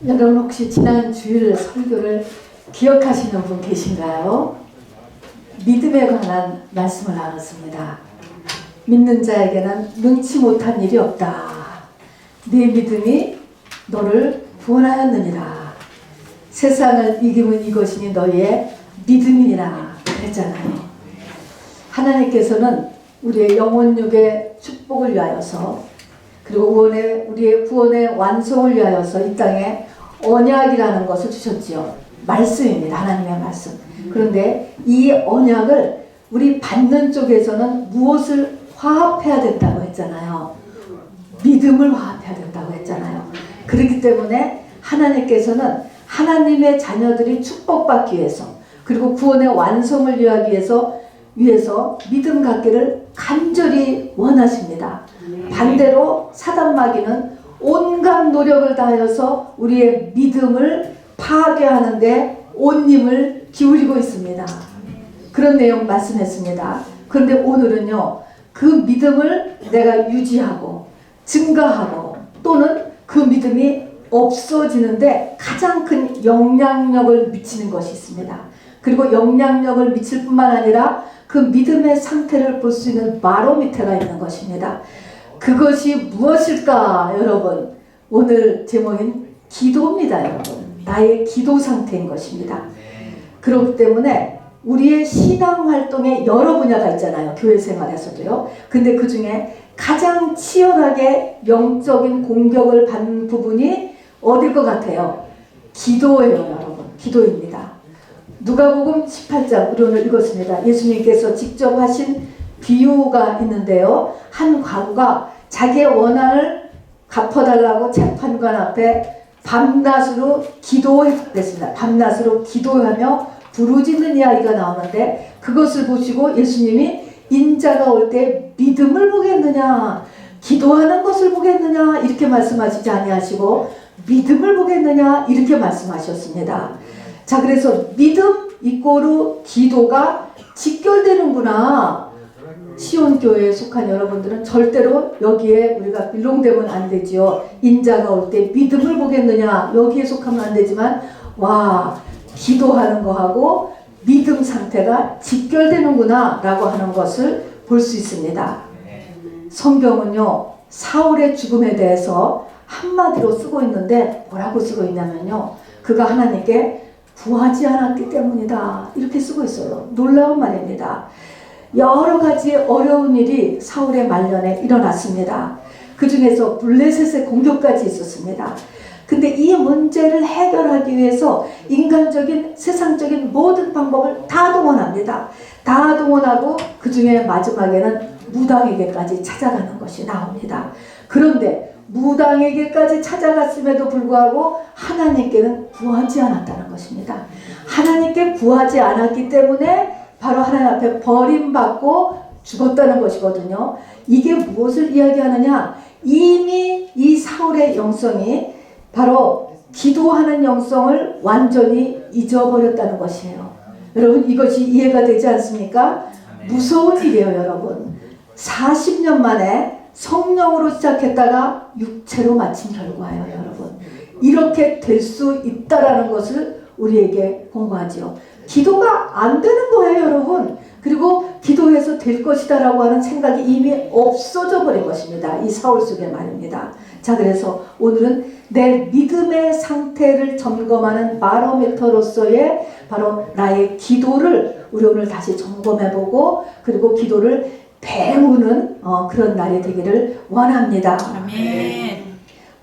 여러분 혹시 지난 주일 설교를 기억하시는 분 계신가요? 믿음에 관한 말씀을 나눴습니다. 믿는 자에게는 능치 못한 일이 없다. 네 믿음이 너를 구원하였느니라. 세상을 이기면 이것이니 너희의 믿음이니라 그랬잖아요. 하나님께서는 우리의 영혼육의 축복을 위하여서 그리고 우리의 구원의 완성을 위하여서 이 땅에 언약이라는 것을 주셨지요. 말씀입니다. 하나님의 말씀. 그런데 이 언약을 우리 받는 쪽에서는 무엇을 화합해야 된다고 했잖아요. 믿음을 화합해야 된다고 했잖아요. 그렇기 때문에 하나님께서는 하나님의 자녀들이 축복받기 위해서 그리고 구원의 완성을 위하기 위해서 믿음 갖기를 간절히 원하십니다. 반대로 사단마귀는 온갖 노력을 다하여서 우리의 믿음을 파괴하는데 온 힘을 기울이고 있습니다. 그런 내용 말씀했습니다. 그런데 오늘은요, 그 믿음을 내가 유지하고 증가하고 또는 그 믿음이 없어지는데 가장 큰 영향력을 미치는 것이 있습니다. 그리고 영향력을 미칠 뿐만 아니라 그 믿음의 상태를 볼 수 있는 바로미터가 있는 것입니다. 그것이 무엇일까, 여러분? 오늘 제목인 기도입니다, 여러분. 나의 기도 상태인 것입니다. 그렇기 때문에 우리의 신앙 활동에 여러 분야가 있잖아요. 교회 생활에서도요. 근데 그 중에 가장 치열하게 영적인 공격을 받는 부분이 어딜 것 같아요? 기도예요, 여러분. 기도입니다. 누가복음 18장 우리 오늘 읽었습니다. 예수님께서 직접 하신 비유가 있는데요. 한 과부가 자기의 원한을 갚아달라고 재판관 앞에 밤낮으로 기도했습니다. 밤낮으로 기도하며 부르짖는 이야기가 나오는데 그것을 보시고 예수님이 인자가 올 때 믿음을 보겠느냐, 기도하는 것을 보겠느냐 이렇게 말씀하시지 아니하시고 믿음을 보겠느냐 이렇게 말씀하셨습니다. 자, 그래서 믿음 이꼬르 기도가 직결되는구나. 시온교회에 속한 여러분들은 절대로 여기에 우리가 빌롱되면 안 되지요. 인자가 올 때 믿음을 보겠느냐 여기에 속하면 안 되지만 와, 기도하는 거하고 믿음 상태가 직결되는구나 라고 하는 것을 볼 수 있습니다. 성경은요, 사울의 죽음에 대해서 한마디로 쓰고 있는데 뭐라고 쓰고 있냐면요, 그가 하나님께 구하지 않았기 때문이다 이렇게 쓰고 있어요. 놀라운 말입니다. 여러 가지 어려운 일이 사울의 말년에 일어났습니다. 그 중에서 블레셋의 공격까지 있었습니다. 근데 이 문제를 해결하기 위해서 인간적인 세상적인 모든 방법을 다 동원합니다. 다 동원하고 그 중에 마지막에는 무당에게까지 찾아가는 것이 나옵니다. 그런데 무당에게까지 찾아갔음에도 불구하고 하나님께는 구하지 않았다는 것입니다. 하나님께 구하지 않았기 때문에 바로 하나님 앞에 버림받고 죽었다는 것이거든요. 이게 무엇을 이야기하느냐? 이미 이 사울의 영성이 바로 기도하는 영성을 완전히 잊어버렸다는 것이에요. 여러분, 이것이 이해가 되지 않습니까? 무서운 일이에요, 여러분. 40년 만에 성령으로 시작했다가 육체로 마친 결과예요, 여러분. 이렇게 될 수 있다라는 것을 우리에게 공부하지요. 기도가 안 되는 거예요, 여러분. 그리고 기도해서 될 것이다 라고 하는 생각이 이미 없어져 버린 것입니다. 이 사울 속의 말입니다. 자, 그래서 오늘은 내 믿음의 상태를 점검하는 바로미터로서의 바로 나의 기도를 우리 오늘 다시 점검해보고 그리고 기도를 배우는 그런 날이 되기를 원합니다. 아멘.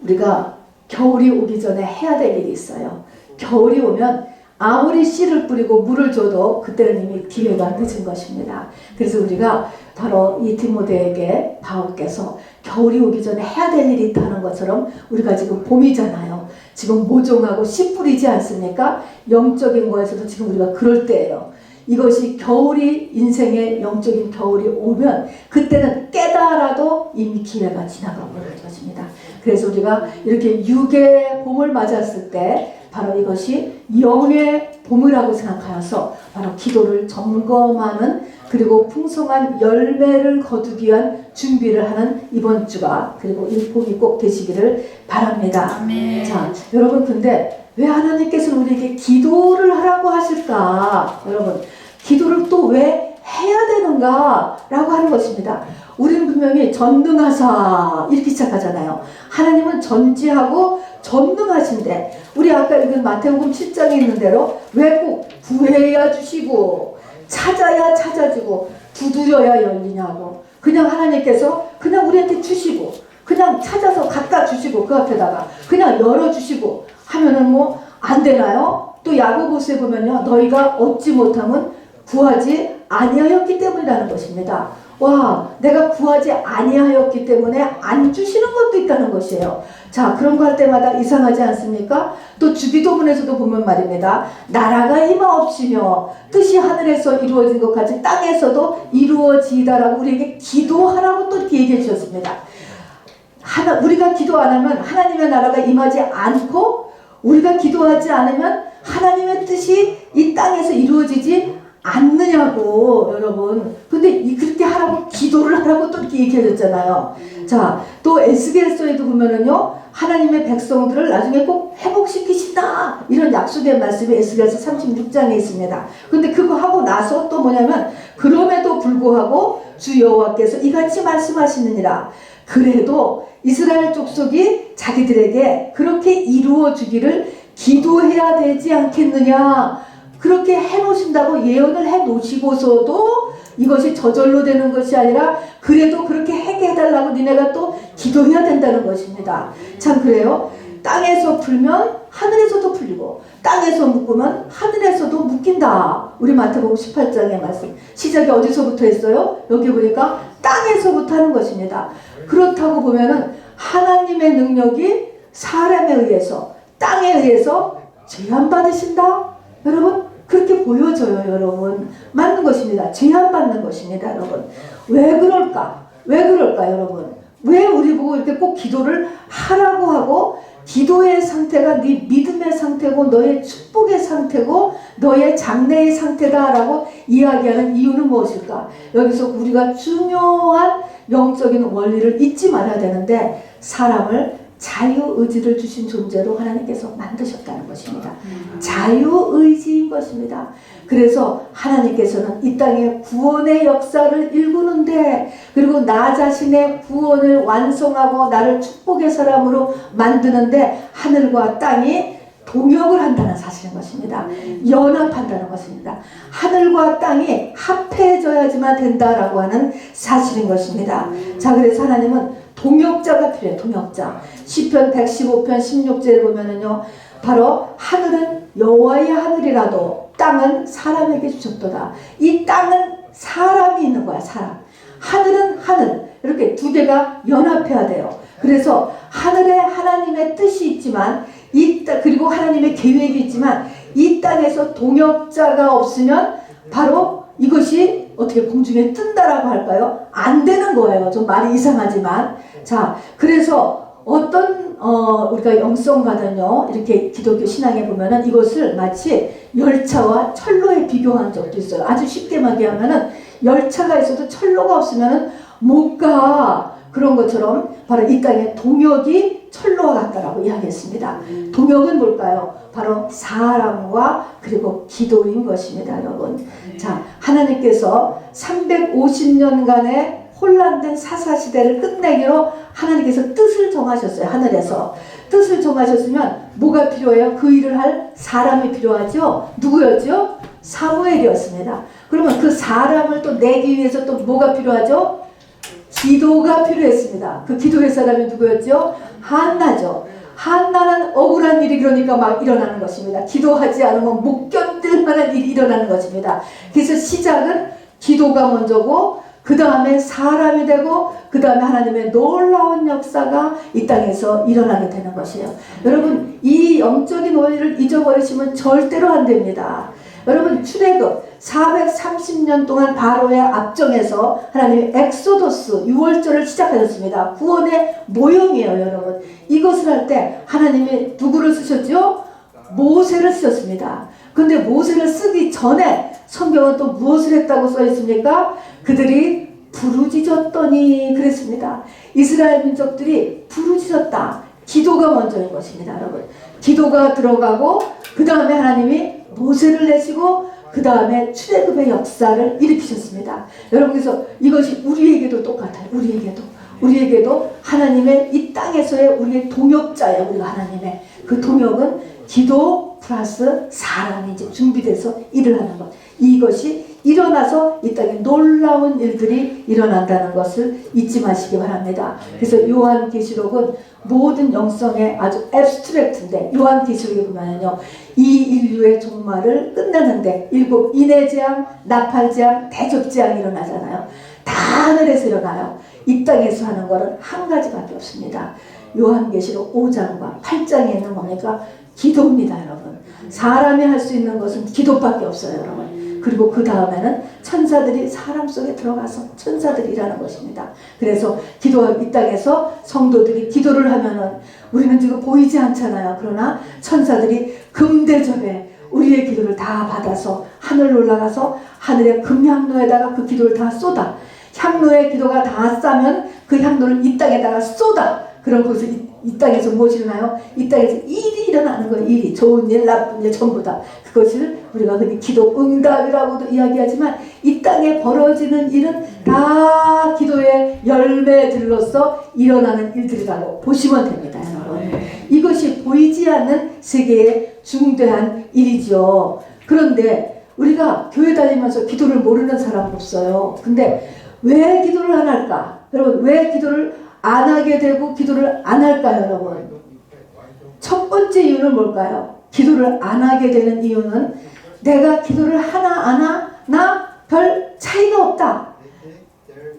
우리가 겨울이 오기 전에 해야 될 일이 있어요. 겨울이 오면 아무리 씨를 뿌리고 물을 줘도 그때는 이미 기회가 늦은 것입니다. 그래서 우리가 바로 이 디모데에게 바울께서 겨울이 오기 전에 해야 될 일이 있다는 것처럼 우리가 지금 봄이잖아요. 지금 모종하고 씨 뿌리지 않습니까? 영적인 거에서도 지금 우리가 그럴 때예요. 이것이 겨울이 인생의 영적인 겨울이 오면 그때는 깨달아도 이미 기회가 지나가 버릴 것입니다. 그래서 우리가 이렇게 육의 봄을 맞았을 때 바로 이것이 영의 봄이라고 생각하여서 바로 기도를 점검하는, 그리고 풍성한 열매를 거두기 위한 준비를 하는 이번 주가, 그리고 이 봄이 꼭 되시기를 바랍니다. 아멘. 자, 여러분, 근데 왜 하나님께서는 우리에게 기도를 하라고 하실까? 여러분, 기도를 또 왜 해야 되는가? 라고 하는 것입니다. 우리는 분명히 전능하사 이렇게 시작하잖아요. 하나님은 전지하고 전능하신데, 우리 아까 읽은 마태복음 7장에 있는 대로 왜 꼭 구해야 주시고 찾아야 찾아주고 두드려야 열리냐고, 그냥 하나님께서 그냥 우리한테 주시고 그냥 찾아서 갖다 주시고 그 앞에다가 그냥 열어주시고 하면은 뭐 안 되나요? 또 야고보서에 보면요, 너희가 얻지 못하면 구하지 아니하였기 때문이라는 것입니다. 와, 내가 구하지 아니하였기 때문에 안 주시는 것도 있다는 것이에요. 자, 그런 거 할 때마다 이상하지 않습니까? 또 주기도문에서도 보면 말입니다. 나라가 임하옵시며 뜻이 하늘에서 이루어진 것 같이 땅에서도 이루어지이다라고 우리에게 기도하라고 또 이렇게 얘기해 주셨습니다. 우리가 기도 안 하면 하나님의 나라가 임하지 않고, 우리가 기도하지 않으면 하나님의 뜻이 이 땅에서 이루어지지 않느냐고, 여러분. 근데 그렇게 하라고, 기도를 하라고 또 이렇게 얘기해 줬잖아요. 자, 또 에스겔서에도 보면은요, 하나님의 백성들을 나중에 꼭 회복시키신다, 이런 약속의 말씀이 에스겔서 36장에 있습니다. 근데 그거 하고 나서 또 뭐냐면, 그럼에도 불구하고 주 여호와께서 이같이 말씀하시느니라. 그래도 이스라엘 족속이 자기들에게 그렇게 이루어 주기를 기도해야 되지 않겠느냐, 그렇게 해놓으신다고 예언을 해놓으시고서도 이것이 저절로 되는 것이 아니라 그래도 그렇게 하게 해달라고 니네가 또 기도해야 된다는 것입니다. 참 그래요. 땅에서 풀면 하늘에서도 풀리고 땅에서 묶으면 하늘에서도 묶인다. 우리 마태복음 18장의 말씀, 시작이 어디서부터 했어요? 여기 보니까 땅에서부터 하는 것입니다. 그렇다고 보면은 하나님의 능력이 사람에 의해서, 땅에 의해서 제한받으신다? 여러분, 그렇게 보여져요. 여러분, 맞는 것입니다. 제한받는 것입니다. 여러분, 왜 그럴까? 왜 그럴까? 여러분, 왜 우리 보고 이렇게 꼭 기도를 하라고 하고, 기도의 상태가 네 믿음의 상태고 너의 축복의 상태고 너의 장래의 상태다라고 이야기하는 이유는 무엇일까? 여기서 우리가 중요한 영적인 원리를 잊지 말아야 되는데, 사람을 자유의지를 주신 존재로 하나님께서 만드셨다는 것입니다. 자유의지인 것입니다. 그래서 하나님께서는 이 땅에 구원의 역사를 일구는데, 그리고 나 자신의 구원을 완성하고 나를 축복의 사람으로 만드는데 하늘과 땅이 동역을 한다는 사실인 것입니다. 연합한다는 것입니다. 하늘과 땅이 합해져야지만 된다라고 하는 사실인 것입니다. 자, 그래서 하나님은 동역자가 필요해요. 동역자. 시편 115편 16절에 보면은요, 바로 하늘은 여호와의 하늘이라도 땅은 사람에게 주셨도다. 이 땅은 사람이 있는 거야. 사람. 하늘은 하늘. 이렇게 두 개가 연합해야 돼요. 그래서 하늘에 하나님의 뜻이 있지만 그리고 하나님의 계획이 있지만 이 땅에서 동역자가 없으면 바로 이것이 어떻게 공중에 뜬다라고 할까요? 안 되는 거예요. 좀 말이 이상하지만. 자, 그래서 어떤 우리가 영성가는요, 이렇게 기독교 신앙에 보면은 이것을 마치 열차와 철로에 비교한 적도 있어요. 아주 쉽게 말하면은 열차가 있어도 철로가 없으면은 못 가. 그런 것처럼 바로 이 땅에 동역이 철로와 같다라고 이야기했습니다. 동역은 뭘까요? 바로 사람과 그리고 기도인 것입니다, 여러분. 자, 하나님께서 350년간의 혼란된 사사시대를 끝내기로 하나님께서 뜻을 정하셨어요. 하늘에서 뜻을 정하셨으면 뭐가 필요해요? 그 일을 할 사람이 필요하죠. 누구였죠? 사무엘이었습니다. 그러면 그 사람을 또 내기 위해서 또 뭐가 필요하죠? 기도가 필요했습니다. 그 기도의 사람이 누구였죠? 한나죠. 한나는 억울한 일이 그러니까 막 일어나는 것입니다. 기도하지 않으면 못 견딜 만한 일이 일어나는 것입니다. 그래서 시작은 기도가 먼저고, 그 다음에 사람이 되고, 그 다음에 하나님의 놀라운 역사가 이 땅에서 일어나게 되는 것이에요. 여러분, 이 영적인 원리를 잊어버리시면 절대로 안 됩니다. 여러분, 출애굽 430년 동안 바로의 압정에서 하나님이 엑소더스 6월절을 시작하셨습니다. 구원의 모형이에요, 여러분. 이것을 할 때 하나님이 누구를 쓰셨죠? 모세를 쓰셨습니다. 근데 모세를 쓰기 전에 성경은 또 무엇을 했다고 써 있습니까? 그들이 부르짖었더니 그랬습니다. 이스라엘 민족들이 부르짖었다. 기도가 먼저인 것입니다, 여러분. 기도가 들어가고 그 다음에 하나님이 모세를 내시고 그 다음에 출애굽의 역사를 일으키셨습니다. 여러분, 그래서 이것이 우리에게도 똑같아요. 우리에게도 하나님의 이 땅에서의 우리의 동역자예요. 우리가 하나님의 그 동역은 기도 플러스 사랑이 이제 준비돼서 일을 하는 것. 이것이 일어나서 이 땅에 놀라운 일들이 일어난다는 것을 잊지 마시기 바랍니다. 그래서 요한계시록은 모든 영성의 아주 앱스트랙트인데, 요한계시록에 보면요, 이 인류의 종말을 끝내는데 7 인해재앙, 나팔재앙, 대접재앙이 일어나잖아요. 다 하늘에서 일어나요. 이 땅에서 하는 거는 한 가지밖에 없습니다. 요한계시록 5장과 8장에 있는 뭡니까? 기도입니다, 여러분. 사람이 할 수 있는 것은 기도밖에 없어요, 여러분. 그리고 그 다음에는 천사들이 사람 속에 들어가서 천사들이 일하는 것입니다. 그래서 이 땅에서 성도들이 기도를 하면은 우리는 지금 보이지 않잖아요. 그러나 천사들이 금대접에 우리의 기도를 다 받아서 하늘로 올라가서 하늘의 금향로에다가 그 기도를 다 쏟아. 향로의 기도가 다 싸면 그 향로를 이 땅에다가 쏟아. 그런 것을 이 땅에서 무엇이 일어나요? 이 땅에서 일이 일어나는 거예요. 일이. 좋은 일, 나쁜 일 전부 다. 그것을 우리가 흔히 기도 응답이라고도 이야기하지만 이 땅에 벌어지는 일은 다 기도의 열매들로서 일어나는 일들이라고 보시면 됩니다, 여러분. 이것이 보이지 않는 세계의 중대한 일이죠. 그런데 우리가 교회 다니면서 기도를 모르는 사람 없어요. 근데 왜 기도를 안 할까? 여러분, 왜 기도를 안 하게 되고 기도를 안 할까요, 여러분? 첫 번째 이유는 뭘까요? 기도를 안 하게 되는 이유는 내가 기도를 하나 안 하나 별 차이가 없다.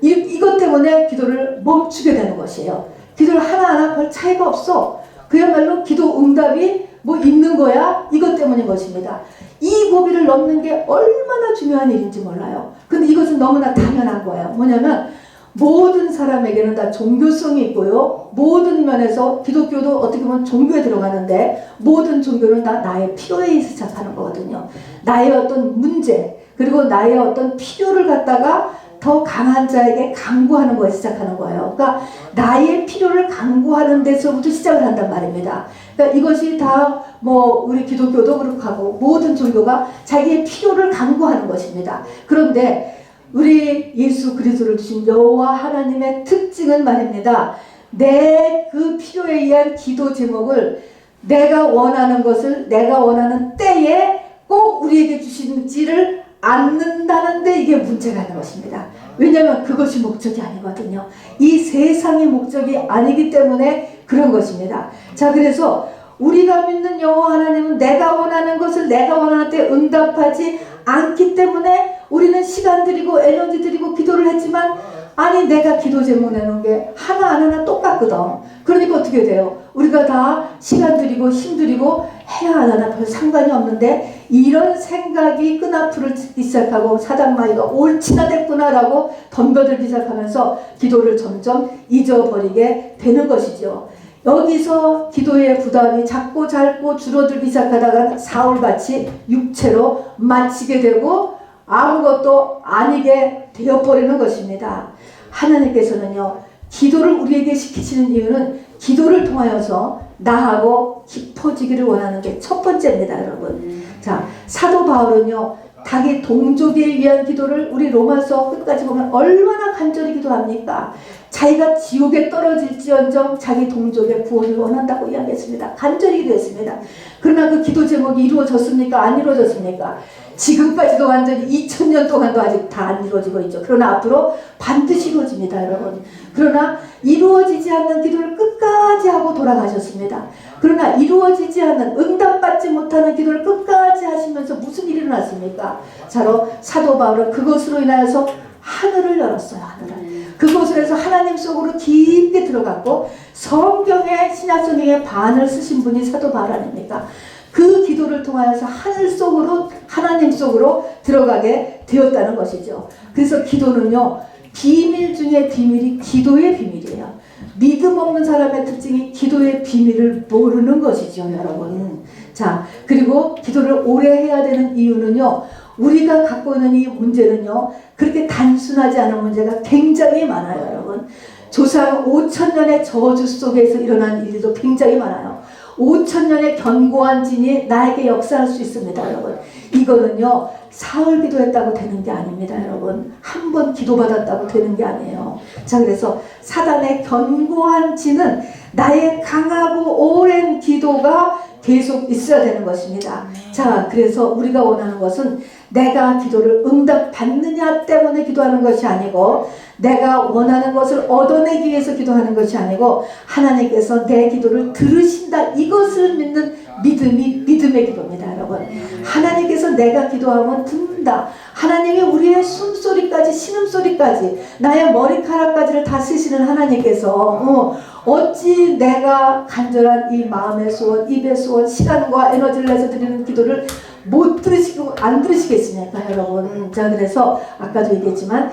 이것 때문에 기도를 멈추게 되는 것이에요. 기도를 하나 안 하나 별 차이가 없어. 그야말로 기도 응답이 뭐 있는 거야? 이것 때문인 것입니다. 이 고비를 넘는 게 얼마나 중요한 일인지 몰라요. 근데 이것은 너무나 당연한 거예요. 뭐냐면 모든 사람에게는 다 종교성이 있고요. 모든 면에서 기독교도 어떻게 보면 종교에 들어가는데 모든 종교는 다 나의 필요에 시작하는 거거든요. 나의 어떤 문제 그리고 나의 어떤 필요를 갖다가 더 강한 자에게 강구하는 거에 시작하는 거예요. 그러니까 나의 필요를 강구하는 데서부터 시작을 한단 말입니다. 그러니까 이것이 다 뭐 우리 기독교도 그렇고 하고 모든 종교가 자기의 필요를 강구하는 것입니다. 그런데 우리 예수 그리스도를 주신 여호와 하나님의 특징은 말입니다. 내 그 필요에 의한 기도 제목을 내가 원하는 것을 내가 원하는 때에 꼭 우리에게 주시지를 않는다는데 이게 문제가 있는 것입니다. 왜냐하면 그것이 목적이 아니거든요. 이 세상의 목적이 아니기 때문에 그런 것입니다. 자, 그래서 우리가 믿는 여호와 하나님은 내가 원하는 것을 내가 원하는 때 응답하지 않기 때문에 우리는 시간 들이고 에너지 들이고 기도를 했지만 아니 내가 기도 제목 내놓은 게 하나 안 하나 똑같거든. 그러니까 어떻게 돼요? 우리가 다 시간 들이고 힘 들이고 해야 안 하나 별 상관이 없는데 이런 생각이 끈앞을 찍기 시작하고 사장마이가 옳지나 됐구나라고 덤벼들기 시작하면서 기도를 점점 잊어버리게 되는 것이죠. 여기서 기도의 부담이 작고 짧고 줄어들기 시작하다가 사울같이 육체로 마치게 되고 아무것도 아니게 되어버리는 것입니다. 하나님께서는요, 기도를 우리에게 시키시는 이유는 기도를 통하여서 나하고 깊어지기를 원하는 게 첫 번째입니다, 여러분. 자, 사도 바울은요, 자기 동족에 위한 기도를 우리 로마서 끝까지 보면 얼마나 간절히 기도합니까? 자기가 지옥에 떨어질지언정 자기 동족의 구원을 원한다고 이야기했습니다. 간절히 기도했습니다. 그러나 그 기도 제목이 이루어졌습니까? 안 이루어졌습니까? 지금까지도 완전히 2000년 동안도 아직 다 안 이루어지고 있죠. 그러나 앞으로 반드시 이루어집니다, 여러분. 그러나 이루어지지 않는 기도를 끝까지 하고 돌아가셨습니다. 그러나 이루어지지 않는 응답받지 못하는 기도를 끝까지 하시면서 무슨 일이 일어났습니까? 바로 사도 바울은 그것으로 인하여서 하늘을 열었어요. 하늘을. 그곳에서 하나님 속으로 깊게 들어갔고 성경의 신약성경의 반을 쓰신 분이 사도 바울 아닙니까? 그 기도를 통하여서 하늘 속으로 하나님 속으로 들어가게 되었다는 것이죠. 그래서 기도는요, 비밀 중에 비밀이 기도의 비밀이에요. 믿음 없는 사람의 특징이 기도의 비밀을 모르는 것이죠, 여러분. 자, 그리고 기도를 오래 해야 되는 이유는요, 우리가 갖고 있는 이 문제는요, 그렇게 단순하지 않은 문제가 굉장히 많아요, 여러분. 조상 5,000년의 저주 속에서 일어난 일도 굉장히 많아요. 5,000년의 견고한 진이 나에게 역사할 수 있습니다, 여러분. 이거는요, 사흘 기도했다고 되는 게 아닙니다, 여러분. 한 번 기도받았다고 되는 게 아니에요. 자, 그래서 사단의 견고한 진은 나의 강하고 오랜 기도가 계속 있어야 되는 것입니다. 자, 그래서 우리가 원하는 것은 내가 기도를 응답받느냐 때문에 기도하는 것이 아니고, 내가 원하는 것을 얻어내기 위해서 기도하는 것이 아니고, 하나님께서 내 기도를 들으신다, 이것을 믿는 믿음이 믿음의 기도입니다, 여러분. 하나님께서 내가 기도하면 듣는다. 하나님이 우리의 숨소리까지, 신음소리까지, 나의 머리카락까지를 다 쓰시는 하나님께서 어찌 내가 간절한 이 마음의 소원, 입의 소원, 시간과 에너지를 내서 드리는 기도를 못 들으시고 안 들으시겠습니까, 여러분. 자, 그래서 아까도 얘기했지만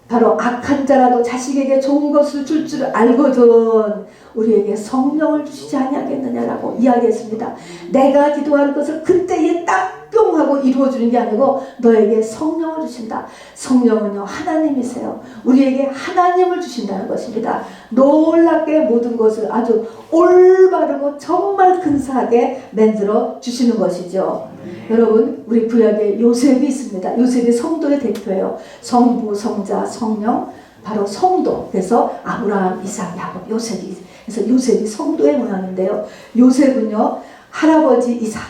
바로 악한 자라도 자식에게 좋은 것을 줄 줄 알거든 우리에게 성령을 주시지 아니하겠느냐라고 이야기했습니다. 내가 기도하는 것을 그때에 딱 뿅 하고 이루어주는 게 아니고 너에게 성령을 주신다. 성령은요, 하나님이세요. 우리에게 하나님을 주신다는 것입니다. 놀랍게 모든 것을 아주 올바르고 정말 근사하게 만들어 주시는 것이죠. 여러분, 우리 구약에 요셉이 있습니다. 요셉이 성도의 대표예요. 성부, 성자, 성령, 바로 성도. 그래서 아브라함, 이삭, 야곱, 요셉이, 그래서 요셉이 성도의 모양인데요. 요셉은요, 할아버지 이삭,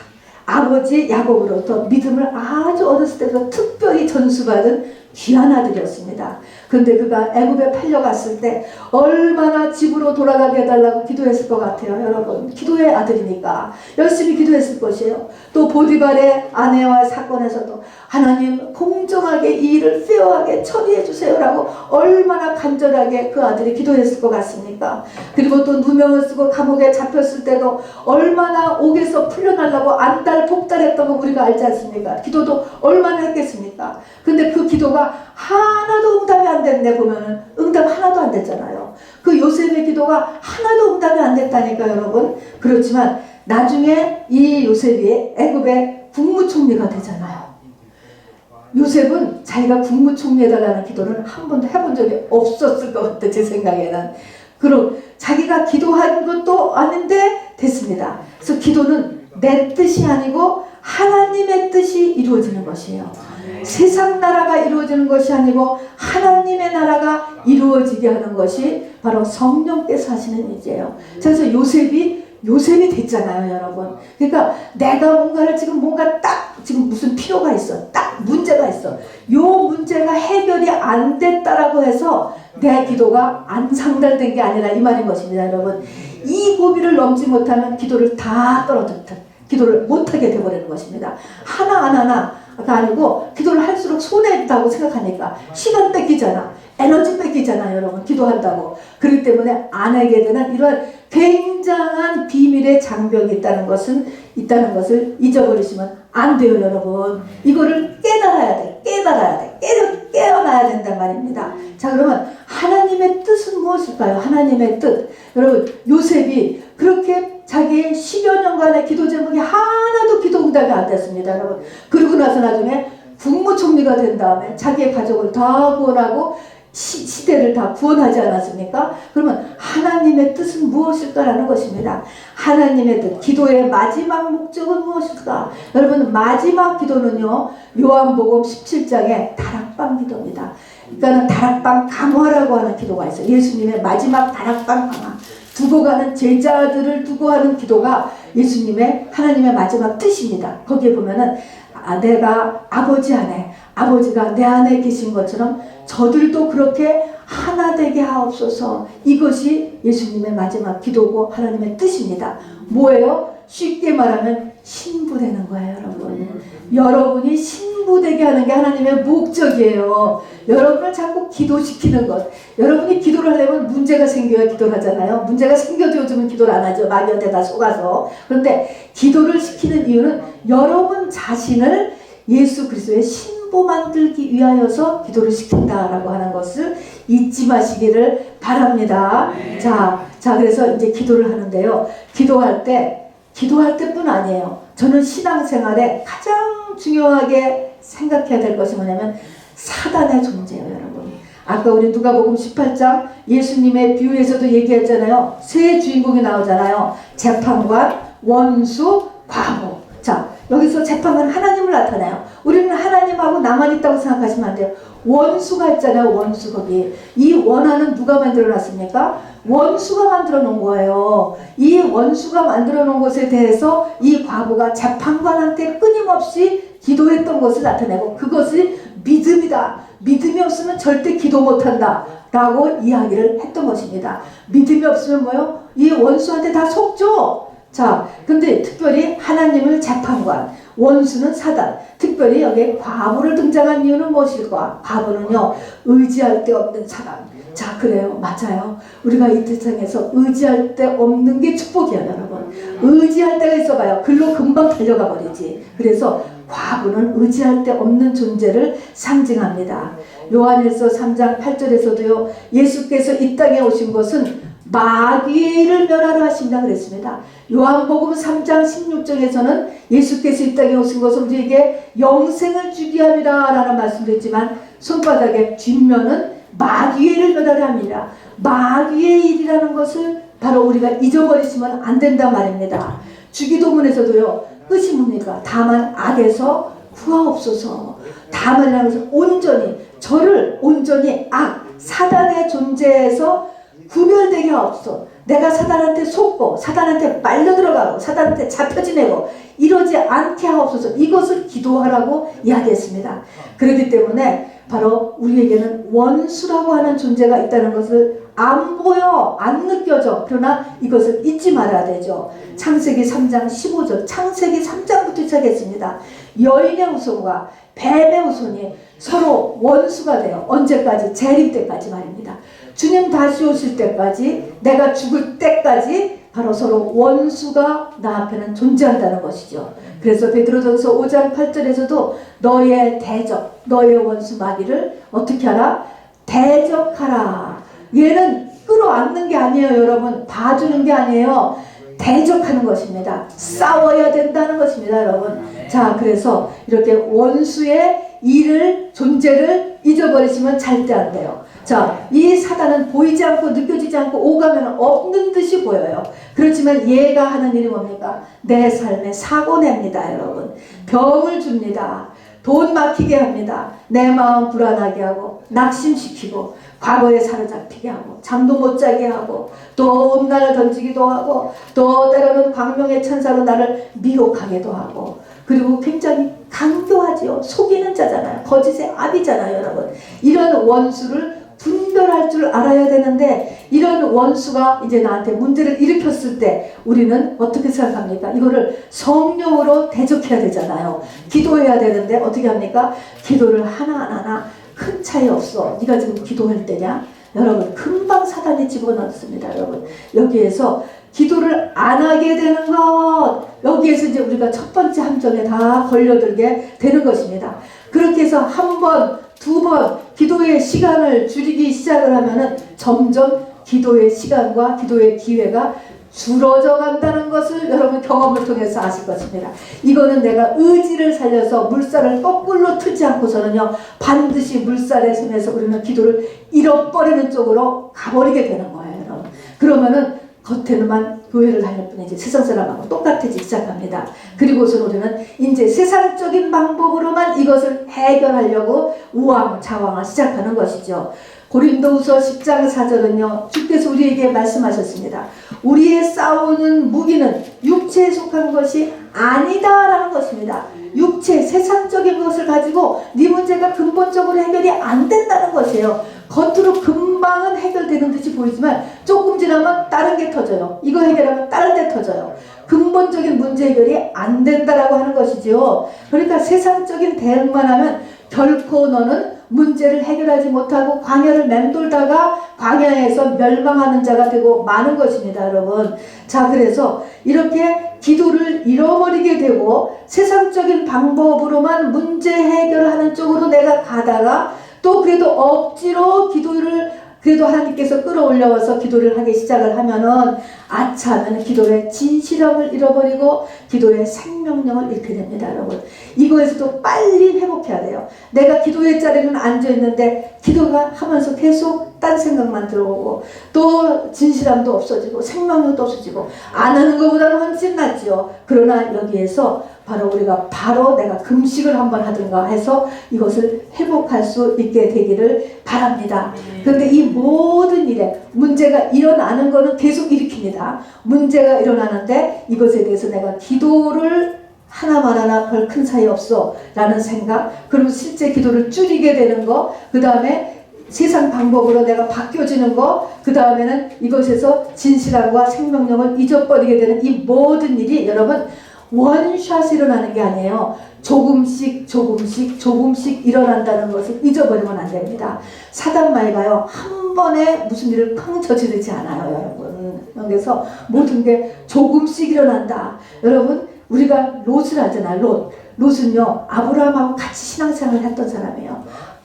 아버지 야곱으로부터 믿음을 아주 어렸을 때부터 특별히 전수받은 귀한 아들이었습니다. 그런데 그가 애굽에 팔려갔을 때 얼마나 집으로 돌아가게 해달라고 기도했을 것 같아요, 여러분. 기도의 아들이니까 열심히 기도했을 것이에요. 또 보디발의 아내와의 사건에서도 하나님 공정하게 이 일을 페어하게 처리해 주세요라고 얼마나 간절하게 그 아들이 기도했을 것 같습니까? 그리고 또 누명을 쓰고 감옥에 잡혔을 때도 얼마나 옥에서 풀려나려고 안달복달했던 거 우리가 알지 않습니까? 기도도 얼마나 했겠습니까? 근데 그 기도가 하나도 응답이 안 됐네. 보면은 응답 하나도 안 됐잖아요. 그 요셉의 기도가 하나도 응답이 안 됐다니까, 여러분. 그렇지만 나중에 이 요셉이 애굽의 국무총리가 되잖아요. 요셉은 자기가 국무총리 해달라는 기도를 한 번도 해본 적이 없었을 것 같아, 제 생각에는. 그럼 자기가 기도한 것도 아닌데 됐습니다. 그래서 기도는 내 뜻이 아니고 하나님의 뜻이 이루어지는 것이에요. 세상 나라가 이루어지는 것이 아니고 하나님의 나라가 이루어지게 하는 것이 바로 성령께서 하시는 일이에요. 그래서 요셉이 됐잖아요, 여러분. 그러니까 내가 뭔가를 지금 뭔가 딱 지금 무슨 필요가 있어, 딱 문제가 있어. 요 문제가 해결이 안 됐다라고 해서 내 기도가 안 상달된 게 아니라 이 말인 것입니다, 여러분. 이 고비를 넘지 못하면 기도를 다 떨어뜨려, 기도를 못하게 되어버리는 것입니다. 하나하나가 아니고 기도를 할수록 손해있다고 생각하니까 시간 뺏기잖아, 에너지 뺏기잖아, 여러분. 기도한다고. 그렇기 때문에 안 하게 되는 이런 굉장한 비밀의 장벽이 있다는 것을 잊어버리시면 안 돼요, 여러분. 이거를 깨달아야 돼. 깨어나야 된단 말입니다. 자, 그러면 하나님의 뜻은 무엇일까요? 하나님의 뜻. 여러분, 요셉이 그렇게 자기의 10여 년간의 기도 제목이 하나도 기도 응답이 안 됐습니다, 여러분. 그러고 나서 나중에 국무총리가 된 다음에 자기의 가족을 다 구원하고 시대를 다 구원하지 않았습니까? 그러면 하나님의 뜻은 무엇일까라는 것입니다. 하나님의 뜻, 기도의 마지막 목적은 무엇일까? 여러분, 마지막 기도는요, 요한복음 17장의 다락방 기도입니다. 그러니까 다락방 감화라고 하는 기도가 있어요. 예수님의 마지막 다락방 감화, 두고 가는 제자들을 두고 하는 기도가 예수님의 하나님의 마지막 뜻입니다. 거기에 보면은 내가 아버지 안에, 아버지가 내 안에 계신 것처럼 저들도 그렇게 하나 되게 하옵소서. 이것이 예수님의 마지막 기도고 하나님의 뜻입니다. 뭐예요? 쉽게 말하면 신부되는 거예요, 여러분. 여러분이 신부되게 하는 게 하나님의 목적이에요. 여러분을 자꾸 기도시키는 것. 여러분이 기도를 하려면 문제가 생겨야 기도를 하잖아요. 문제가 생겨도 요즘은 기도를 안 하죠. 마귀한테 다 속아서. 그런데 기도를 시키는 이유는 여러분 자신을 예수 그리스도의 신부 첩보 만들기 위하여서 기도를 시킨다라고 하는 것을 잊지 마시기를 바랍니다. 자, 그래서 이제 기도를 하는데요. 기도할 때뿐 아니에요. 저는 신앙생활에 가장 중요하게 생각해야 될 것이 뭐냐면 사단의 존재예요, 여러분. 아까 우리 누가복음 18장 예수님의 비유에서도 얘기했잖아요. 세 주인공이 나오잖아요. 재판관, 원수, 과부. 자, 여기서 재판관 하나님을 나타내요. 우리는 하나님하고 나만 있다고 생각하시면 안 돼요. 원수가 있잖아요. 원수 거기. 이 원한은 누가 만들어 놨습니까? 원수가 만들어 놓은 거예요. 이 원수가 만들어 놓은 것에 대해서 이 과부가 재판관한테 끊임없이 기도했던 것을 나타내고 그것이 믿음이다. 믿음이 없으면 절대 기도 못한다. 라고 이야기를 했던 것입니다. 믿음이 없으면 뭐요? 이 원수한테 다 속죠. 자, 근데 특별히 하나님을 재판관, 원수는 사단. 특별히 여기에 과부를 등장한 이유는 무엇일까? 과부는요, 의지할 데 없는 사람. 자, 그래요. 맞아요. 우리가 이 세상에서 의지할 데 없는 게 축복이야, 여러분. 의지할 데가 있어봐요. 글로 금방 달려가 버리지. 그래서 과부는 의지할 데 없는 존재를 상징합니다. 요한일서 3장 8절에서도요, 예수께서 이 땅에 오신 것은 마귀를 멸하러 하신다 그랬습니다. 요한복음 3장 16절에서는 예수께서 이 땅에 오신 것은 우리에게 영생을 주기 함이라 라는 말씀도 있지만 손바닥에 뒷면은 마귀를 멸하려 합니다. 마귀의 일이라는 것을 바로 우리가 잊어버리시면 안 된단 말입니다. 주기도문에서도요, 끝이 뭡니까? 다만 악에서 구하옵소서. 다만이라는 것은 온전히, 저를 온전히 사단의 존재에서 구별되게 하옵소서. 내가 사단한테 속고 사단한테 빨려 들어가고 사단한테 잡혀 지내고 이러지 않게 하옵소서. 이것을 기도하라고 이야기했습니다. 그렇기 때문에 바로 우리에게는 원수라고 하는 존재가 있다는 것을 안 보여, 안 느껴져. 그러나 이것을 잊지 말아야 되죠. 창세기 3장 15절, 창세기 3장부터 시작했습니다. 여인의 후손과 뱀의 후손이 서로 원수가 돼요. 언제까지? 재림 때까지 말입니다. 주님 다시 오실 때까지, 내가 죽을 때까지 바로 서로 원수가 나 앞에는 존재한다는 것이죠. 그래서 베드로전서 5장 8절에서도 너의 대적, 너의 원수 마귀를 어떻게 하라? 대적하라. 얘는 끌어안는 게 아니에요, 여러분. 봐주는 게 아니에요. 대적하는 것입니다. 싸워야 된다는 것입니다, 여러분. 자, 그래서 이렇게 원수의 일을, 존재를 잊어버리시면 절대 안 돼요. 자, 이 사단은 보이지 않고 느껴지지 않고 오가면 없는 듯이 보여요. 그렇지만 얘가 하는 일이 뭡니까? 내 삶에 사고 냅니다, 여러분. 병을 줍니다. 돈 막히게 합니다. 내 마음 불안하게 하고 낙심시키고 과거에 사로잡히게 하고 잠도 못 자게 하고 또 음란을 던지기도 하고 또 때로는 광명의 천사로 나를 미혹하기도 하고 그리고 굉장히 강도하지요. 속이는 자잖아요. 거짓의 압이잖아요, 여러분. 이런 원수를 분별할 줄 알아야 되는데 이런 원수가 이제 나한테 문제를 일으켰을 때 우리는 어떻게 생각합니까? 이거를 성령으로 대적해야 되잖아요. 기도해야 되는데 어떻게 합니까? 기도를 하나하나 큰 차이 없어. 네가 지금 기도할 때냐? 여러분 금방 사단이 집어넣습니다. 여러분 여기에서 기도를 안 하게 되는 것, 여기에서 이제 우리가 첫 번째 함정에 다 걸려들게 되는 것입니다. 그렇게 해서 한 번, 두 번 기도의 시간을 줄이기 시작을 하면은 점점 기도의 시간과 기도의 기회가 줄어져 간다는 것을 여러분 경험을 통해서 아실 것입니다. 이거는 내가 의지를 살려서 물살을 거꾸로 틀지 않고서는요 반드시 물살의 손에서 우리는 기도를 잃어버리는 쪽으로 가버리게 되는 거예요, 여러분. 그러면은 겉에는만 교회를 다닐 뿐이지 세상 사람하고 똑같아지기 시작합니다. 그리고서 우리는 이제 세상적인 방법으로만 이것을 해결하려고 우왕좌왕을 시작하는 것이죠. 고린도후서 10장 4절은요 주께서 우리에게 말씀하셨습니다. 우리의 싸우는 무기는 육체에 속한 것이 아니다라는 것입니다. 육체, 세상적인 것을 가지고 네 문제가 근본적으로 해결이 안 된다는 것이에요. 겉으로 금방은 해결되는 듯이 보이지만 조금 지나면 다른 게 터져요. 이거 해결하면 다른 데 터져요. 근본적인 문제 해결이 안 된다라고 하는 것이죠. 그러니까 세상적인 대응만 하면 결코 너는 문제를 해결하지 못하고 광야를 맴돌다가 광야에서 멸망하는 자가 되고 마는 것입니다, 여러분. 자, 그래서 이렇게 기도를 잃어버리게 되고 세상적인 방법으로만 문제 해결하는 쪽으로 내가 가다가 또 그래도 억지로 기도를 그래도 하나님께서 끌어올려서 기도를 하기 시작을 하면은 아차하면 기도의 진실함을 잃어버리고 기도의 생명력을 잃게 됩니다, 여러분. 이거에서도 빨리 회복해야 돼요. 내가 기도의 자리는 앉아있는데 기도가 하면서 계속 딴 생각만 들어오고 또 진실함도 없어지고 생명력도 없어지고 안 하는 것보다는 훨씬 낫지요. 그러나 여기에서 바로 우리가 바로 내가 금식을 한번 하든가 해서 이것을 회복할 수 있게 되기를 바랍니다. 그런데 이 모든 일에 문제가 일어나는 것은 계속 일으킵니다. 문제가 일어나는데 이것에 대해서 내가 기도를 하나 말 하나 별 큰 차이 없어 라는 생각, 그리고 실제 기도를 줄이게 되는 거, 그 다음에 세상 방법으로 내가 바뀌어지는 거, 그 다음에는 이것에서 진실함과 생명력을 잊어버리게 되는 이 모든 일이 여러분 원샷이 일어나는 게 아니에요. 조금씩 일어난다는 것을 잊어버리면 안 됩니다. 사단마귀가요, 한 번에 무슨 일을 쾅 저지르지 않아요, 여러분. 그래서 모든 게 조금씩 일어난다. 여러분, 우리가 롯을 알잖아요. 롯은요, 아브라함하고 같이 신앙생활을 했던 사람이에요.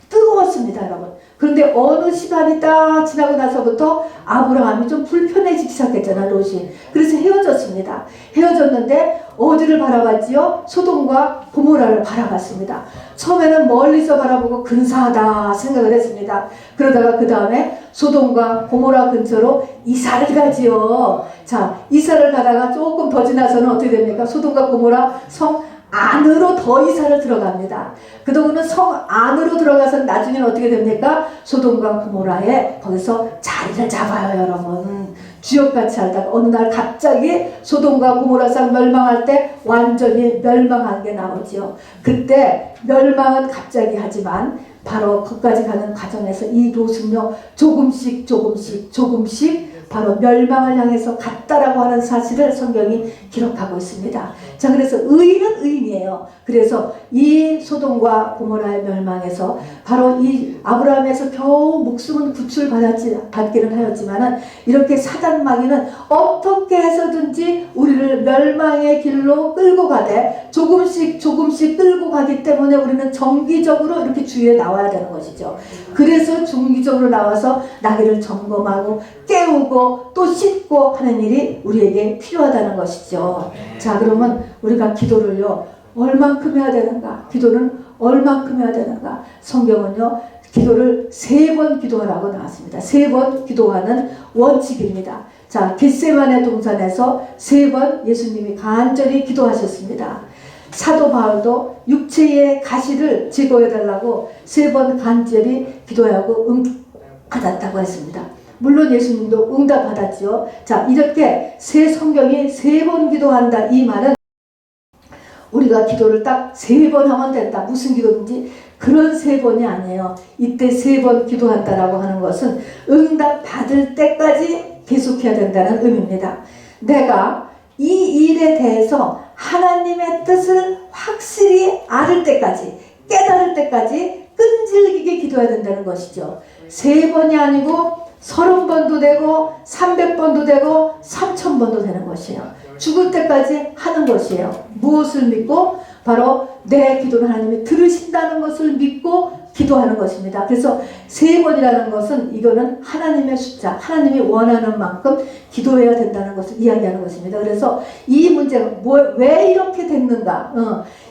뜨거웠습니다, 여러분. 그런데 어느 시간이 딱 지나고 나서부터 아브라함이 좀 불편해지기 시작했잖아요, 롯이. 그래서 헤어졌습니다. 헤어졌는데 어디를 바라봤지요? 소돔과 고모라를 바라봤습니다. 처음에는 멀리서 바라보고 근사하다 생각을 했습니다. 그러다가 그 다음에 소돔과 고모라 근처로 이사를 가지요. 자, 이사를 가다가 조금 더 지나서는 어떻게 됩니까? 소돔과 고모라 성 안으로 더 이사를 들어갑니다. 그동안은 성 안으로 들어가서 나중에는 어떻게 됩니까? 소돔과 고모라에 거기서 자리를 잡아요, 여러분. 주역같이 살다가 어느 날 갑자기 소돔과 고모라 상 멸망할 때 완전히 멸망한 게 나오죠. 그때 멸망은 갑자기 하지만 바로 거기까지 가는 과정에서 이 롯은요, 조금씩 바로 멸망을 향해서 갔다라고 하는 사실을 성경이 기록하고 있습니다. 자, 그래서 의인은 의인이에요. 그래서 이 소돔과 고모라의 멸망에서 바로 이 아브라함에서 겨우 목숨은 받기는 하였지만은 이렇게 사단마귀는 어떻게 해서든지 우리를 멸망의 길로 끌고 가되 조금씩 끌고 가기 때문에 우리는 정기적으로 이렇게 주위에 나와야 되는 것이죠. 그래서 정기적으로 나와서 나귀를 점검하고 깨우고 또 씻고 하는 일이 우리에게 필요하다는 것이죠. 자, 그러면 우리가 기도를요, 얼만큼 해야 되는가? 기도는 얼만큼 해야 되는가? 성경은요, 기도를 3번 기도하라고 나왔습니다. 3번 기도하는 원칙입니다. 자, 겟세마네 동산에서 3번 예수님이 간절히 기도하셨습니다. 사도 바울도 육체의 가시를 제거해달라고 3번 간절히 기도하고 받았다고 했습니다. 물론 예수님도 응답받았죠. 자, 이렇게 성경이 3번 기도한다, 이 말은 우리가 기도를 딱 3번 하면 된다. 무슨 기도든지 그런 3번이 아니에요. 이때 3번 기도한다라고 하는 것은 응답받을 때까지 계속해야 된다는 의미입니다. 내가 이 일에 대해서 하나님의 뜻을 확실히 알을 때까지, 깨달을 때까지 끈질기게 기도해야 된다는 것이죠. 3번이 아니고 30번도 되고 300번도 되고 3000번도 되는 것이에요. 죽을 때까지 하는 것이에요. 무엇을 믿고? 바로 내 기도를 하나님이 들으신다는 것을 믿고 기도하는 것입니다. 그래서 3번이라는 것은 이거는 하나님의 숫자, 하나님이 원하는 만큼 기도해야 된다는 것을 이야기하는 것입니다. 그래서 이 문제가 왜 이렇게 됐는가,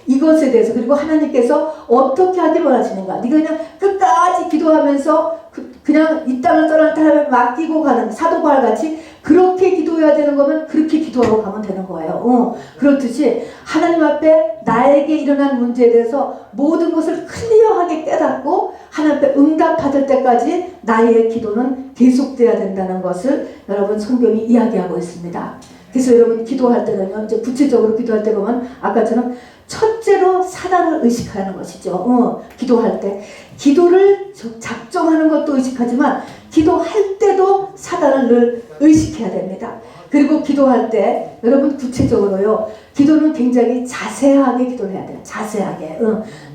이것에 대해서, 그리고 하나님께서 어떻게 하길 원하시는가. 네가 그냥 끝까지 기도하면서 그냥 이 땅을 떠날 때 맡기고 가는 사도 바울같이 그렇게 기도해야 되는 거면 그렇게 기도하고 가면 되는 거예요. 그렇듯이 하나님 앞에 나에게 일어난 문제에 대해서 모든 것을 클리어하게 깨닫고 하나님 앞에 응답받을 때까지 나의 기도는 계속돼야 된다는 것을 여러분 성경이 이야기하고 있습니다. 그래서 여러분 기도할 때는요, 이제 구체적으로 기도할 때 보면 아까처럼 첫째로 사단을 의식하는 것이죠. 기도할 때 기도를 작정하는 것도 의식하지만 기도할 때도 사단을 늘 의식해야 됩니다. 그리고 기도할 때 여러분 구체적으로요, 기도는 굉장히 자세하게 기도를 해야 돼요. 자세하게.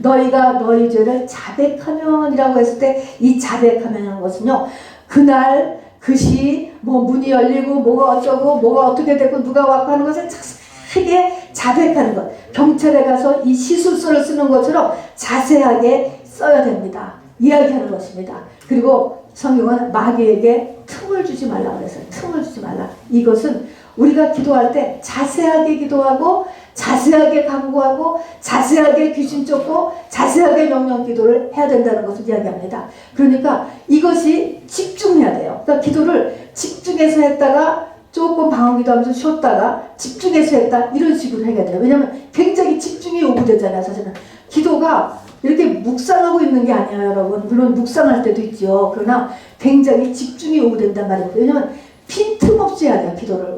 너희가 너희 죄를 자백하면이라고 했을 때 이 자백하면이라는 것은요, 그날 그시 뭐 문이 열리고 뭐가 어쩌고 뭐가 어떻게 되고 누가 왔고 하는 것을 자세하게 자백하는 것. 경찰에 가서 이 시술서를 쓰는 것처럼 자세하게 써야 됩니다. 이야기하는 것입니다. 그리고 성경은 마귀에게 틈을 주지 말라 그랬어요. 틈을 주지 말라. 이것은 우리가 기도할 때 자세하게 기도하고 자세하게 간구하고 자세하게 귀신 쫓고 자세하게 명령 기도를 해야 된다는 것을 이야기합니다. 그러니까 이것이 집중해야 돼요. 그러니까 기도를 집중해서 했다가 조금 방언기도 하면서 쉬었다가 집중해서 했다, 이런 식으로 해야 돼요. 왜냐하면 굉장히 집중이 요구되잖아요. 사실은 기도가 이렇게 묵상하고 있는 게 아니에요, 여러분. 물론 묵상할 때도 있죠. 그러나 굉장히 집중이 요구된단 말입니다. 왜냐하면 빈틈없이 해야 돼요, 기도를.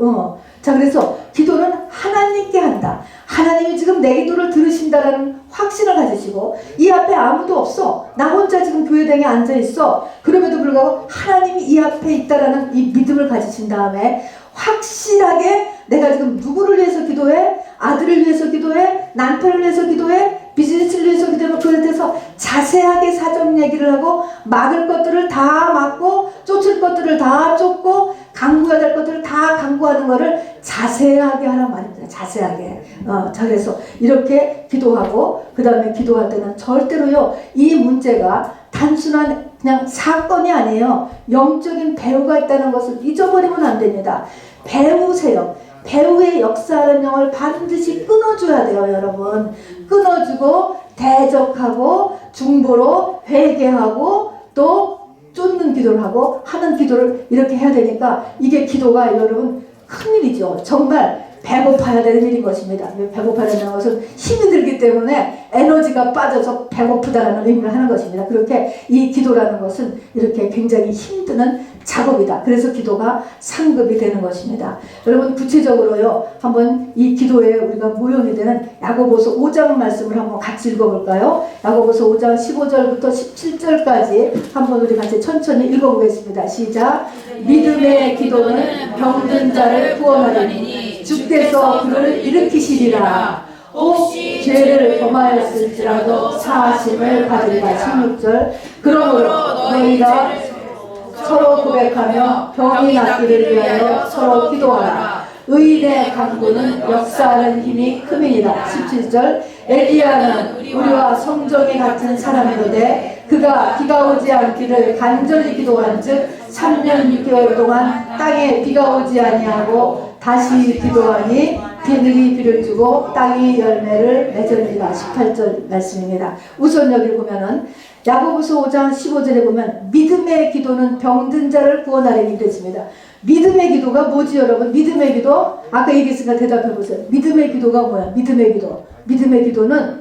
자, 그래서 기도는 하나님께 한다. 하나님이 지금 내 기도를 들으신다라는 확신을 가지시고, 이 앞에 아무도 없어. 나 혼자 지금 교회당에 앉아있어. 그럼에도 불구하고 하나님이 이 앞에 있다라는 이 믿음을 가지신 다음에 확실하게 내가 지금 누구를 위해서 기도해? 아들을 위해서 기도해? 남편을 위해서 기도해? 비즈니스를 위해서 기도하면 그에 대해서 자세하게 사정 얘기를 하고, 막을 것들을 다 막고 쫓을 것들을 다 쫓고 강구해야 될 것들을 다 강구하는 것을 자세하게 하란 말입니다. 자세하게. 자, 그래서 이렇게 기도하고, 그 다음에 기도할 때는 절대로요, 이 문제가 단순한 그냥 사건이 아니에요. 영적인 배후가 있다는 것을 잊어버리면 안 됩니다. 배우세요. 배후의 역사하는 영을 반드시 끊어줘야 돼요, 여러분. 끊어주고 대적하고 중보로 회개하고 또 쫓는 기도를 하고 하는 기도를 이렇게 해야 되니까, 이게 기도가 여러분 큰일이죠. 정말 배고파야 되는 일인 것입니다. 배고파야 되는 것은 힘이 들기 때문에 에너지가 빠져서 배고프다라는 의미를 하는 것입니다. 그렇게 이 기도라는 것은 이렇게 굉장히 힘드는 작업이다. 그래서 기도가 상급이 되는 것입니다. 여러분 구체적으로요, 한번 이 기도에 우리가 모형이 되는 야고보서 5장 말씀을 한번 같이 읽어볼까요? 야고보서 5장 15절부터 17절까지 한번 우리 같이 천천히 읽어보겠습니다. 시작. 믿음의 기도는 병든 자를 구원하리니 주께서 그를 일으키시리라. 혹시 죄를 범하였을지라도 사하심을 받으리라. 16절. 그러므로 너희가 서로 고백하며 병이 낫기를 위하여 서로 기도하라. 의인의 간구는 역사하는 힘이 큼이니라. 17절. 엘리야는 우리와 성정이 같은 사람이로되 그가 비가 오지 않기를 간절히 기도한즉 3년 6개월 동안 땅에 비가 오지 아니하고 다시 기도하니 비늘이 비를 주고 땅이 열매를 맺으리라. 18절 말씀입니다. 우선 여기를 보면은 야고보서 5장 15절에 보면 믿음의 기도는 병든 자를 구원하리니 그랬습니다. 믿음의 기도가 뭐지, 여러분? 믿음의 기도? 아까 얘기했으니까 대답해 보세요. 믿음의 기도가 뭐야? 믿음의 기도. 믿음의 기도는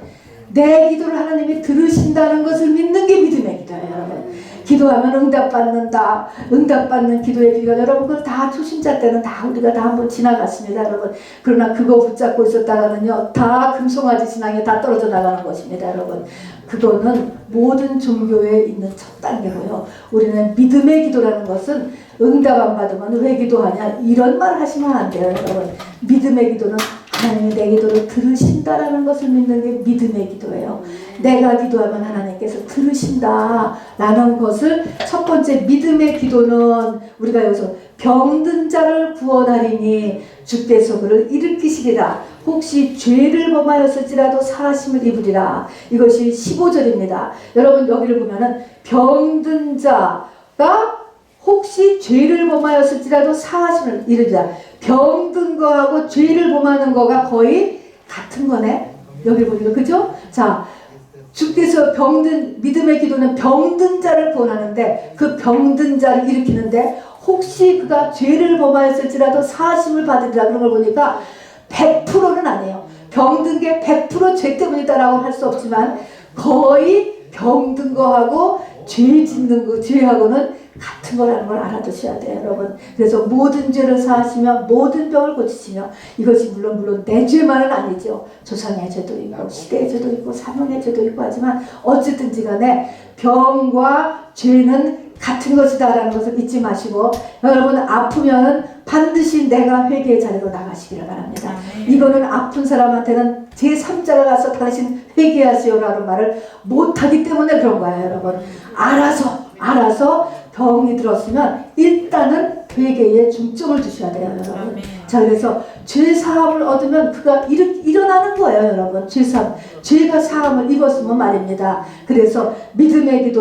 내 기도를 하나님이 들으신다는 것을 믿는 게 믿음의 기도예요, 여러분. 기도하면 응답받는다. 응답받는 기도의 비결, 여러분 그걸 다 초신자 때는 다 우리가 다 한번 지나갔습니다, 여러분. 그러나 그거 붙잡고 있었다가는요, 다 금송아지 신앙에 다 떨어져 나가는 것입니다, 여러분. 그거는 모든 종교에 있는 첫 단계고요. 우리는 믿음의 기도라는 것은 응답 안 받으면 왜 기도하냐, 이런 말 하시면 안 돼요, 여러분. 믿음의 기도는 하나님이 내 기도를 들으신다라는 것을 믿는 게 믿음의 기도예요. 내가 기도하면 하나님께서 들으신다라는 것을 첫 번째, 믿음의 기도는 우리가 여기서 병든 자를 구원하리니 주께서 그를 일으키시리라. 혹시 죄를 범하였을지라도 사하심을 입으리라. 이것이 15절입니다. 여러분 여기를 보면은 병든 자가 혹시 죄를 범하였을지라도 사하심을 이르리라. 병든 거하고 죄를 범하는 거가 거의 같은 거네. 여기 보니까, 그죠? 자, 주께서 병든, 믿음의 기도는 병든 자를 구원하는데 그 병든 자를 일으키는데 혹시 그가 죄를 범하였을지라도 사하심을 받으리라. 그런 걸 보니까 100%는 아니에요. 병든 게 100% 죄 때문이다라고 할 수 없지만 거의 병든 거하고 죄 짓는 거, 죄하고는 같은 거라는 걸 알아두셔야 돼요, 여러분. 그래서 모든 죄를 사하시며 모든 병을 고치시며, 이것이 물론 내 죄만은 아니죠. 조상의 죄도 있고 시대의 죄도 있고 사명의 죄도 있고 하지만 어쨌든지 간에 병과 죄는 같은 것이다라는 것을 잊지 마시고, 여러분 아프면은 반드시 내가 회개의 자리로 나가시기를 바랍니다. 이거는 아픈 사람한테는 제3자가 가서 당신 회개하시오라는 말을 못하기 때문에 그런 거예요, 여러분. 알아서 병이 들었으면 일단은 회개에 중점을 두셔야 돼요, 여러분. 자, 그래서 죄 사함을 얻으면 그가 일어나는 거예요, 여러분. 죄가 사함을 입었으면 말입니다. 그래서 믿음의